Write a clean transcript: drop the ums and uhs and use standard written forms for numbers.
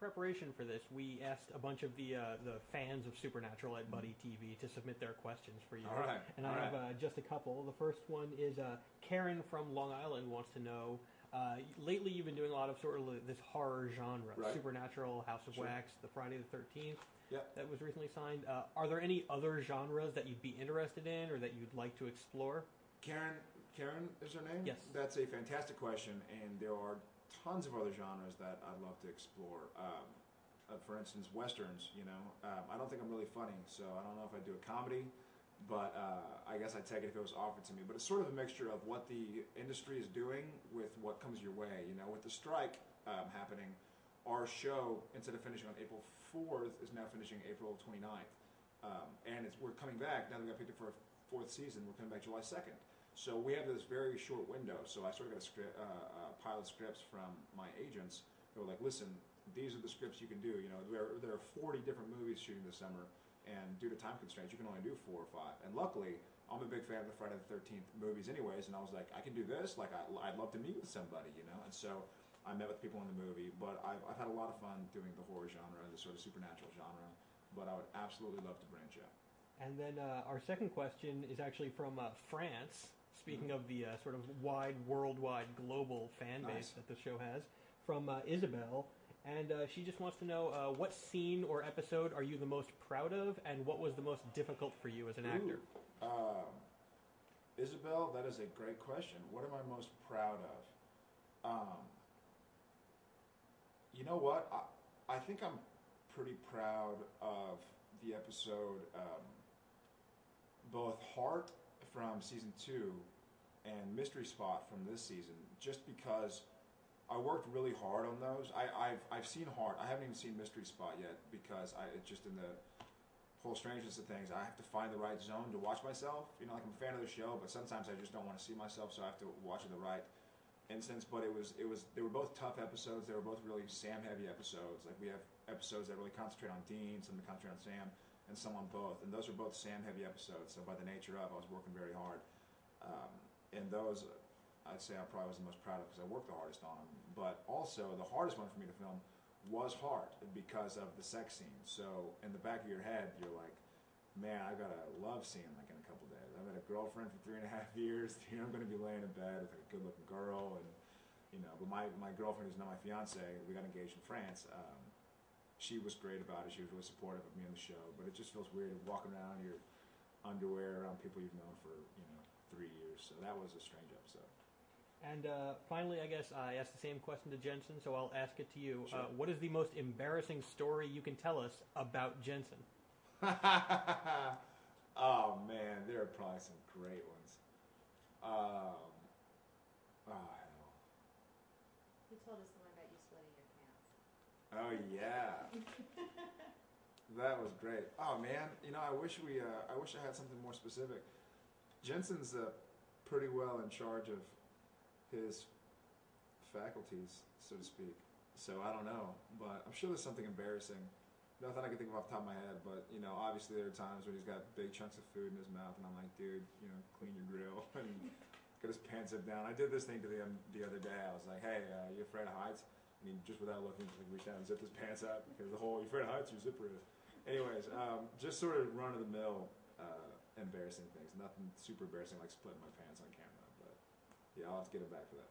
preparation for this, we asked a bunch of the fans of Supernatural at Buddy TV to submit their questions for you. All right. And I have just a couple. The first one is Karen from Long Island wants to know. Lately, you've been doing a lot of sort of this horror genre, Right. Supernatural, House of Sure. Wax, the Friday the 13th. Yep. That was recently signed. Are there any other genres that you'd be interested in or that you'd like to explore? Karen is her name? Yes. That's a fantastic question, and there are tons of other genres that I'd love to explore. For instance, westerns. I don't think I'm really funny, so I don't know if I'd do a comedy, but I guess I'd take it if it was offered to me. But it's sort of a mixture of what the industry is doing with what comes your way. With the strike happening, our show, instead of finishing on April 4th, is now finishing April 29th. And we're coming back, now that we got picked up for a fourth season, we're coming back July 2nd. So we have this very short window. So I sort of got a pile of scripts from my agents. They were like, listen, these are the scripts you can do. There are 40 different movies shooting this summer, and due to time constraints, you can only do 4 or 5. And luckily, I'm a big fan of the Friday the 13th movies anyways, and I was like, I can do this. Like, I'd love to meet with somebody, And so I met with people in the movie, but I've had a lot of fun doing the horror genre, the sort of supernatural genre, but I would absolutely love to branch out. And then our second question is actually from France. Speaking of the sort of worldwide, global fan base Nice. that the show has, from Isabel. And she just wants to know, what scene or episode are you the most proud of, and what was the most difficult for you as an actor? Isabel, that is a great question. What am I most proud of? You know what? I think I'm pretty proud of the episode, both Heart from season 2 and Mystery Spot from this season, just because I worked really hard on those. I've seen Heart. I haven't even seen Mystery Spot yet because it's just in the whole strangeness of things. I have to find the right zone to watch myself. Like I'm a fan of the show, but sometimes I just don't want to see myself, so I have to watch in the right instance. But they were both tough episodes. They were both really Sam-heavy episodes. Like we have episodes that really concentrate on Dean, some that concentrate on Sam, and some on both. And those are both Sam-heavy episodes. So by the nature of, I was working very hard. And those, I'd say I probably was the most proud of because I worked the hardest on them. But also, the hardest one for me to film was Heart because of the sex scene. So in the back of your head, you're like, man, I got a love scene like in a couple days. I've had a girlfriend for 3.5 years. I'm going to be laying in bed with a good-looking girl, and but my girlfriend, who's now my fiance, we got engaged in France. She was great about it. She was really supportive of me on the show. But it just feels weird walking around in your underwear around people you've known for 3 years. So that was a strange episode. And finally, I guess I asked the same question to Jensen, so I'll ask it to you. Sure. What is the most embarrassing story you can tell us about Jensen? Oh man, there are probably some great ones. Oh hell. You told us the one about you sweating your pants. Oh yeah. That was great. Oh man, I wish I had something more specific. Jensen's pretty well in charge of his faculties, so to speak. So I don't know, but I'm sure there's something embarrassing. Nothing I can think of off the top of my head, but obviously there are times when he's got big chunks of food in his mouth, and I'm like, dude, clean your grill, and got his pants zip down. I did this thing to him the other day. I was like, hey, you afraid of heights? And he just without looking, just reached down and zipped his pants up because the whole, you afraid of heights? Your zipper is. Anyways, just sort of run of the mill embarrassing things. Nothing super embarrassing like splitting my pants on camera, but yeah, I'll have to get him back for that.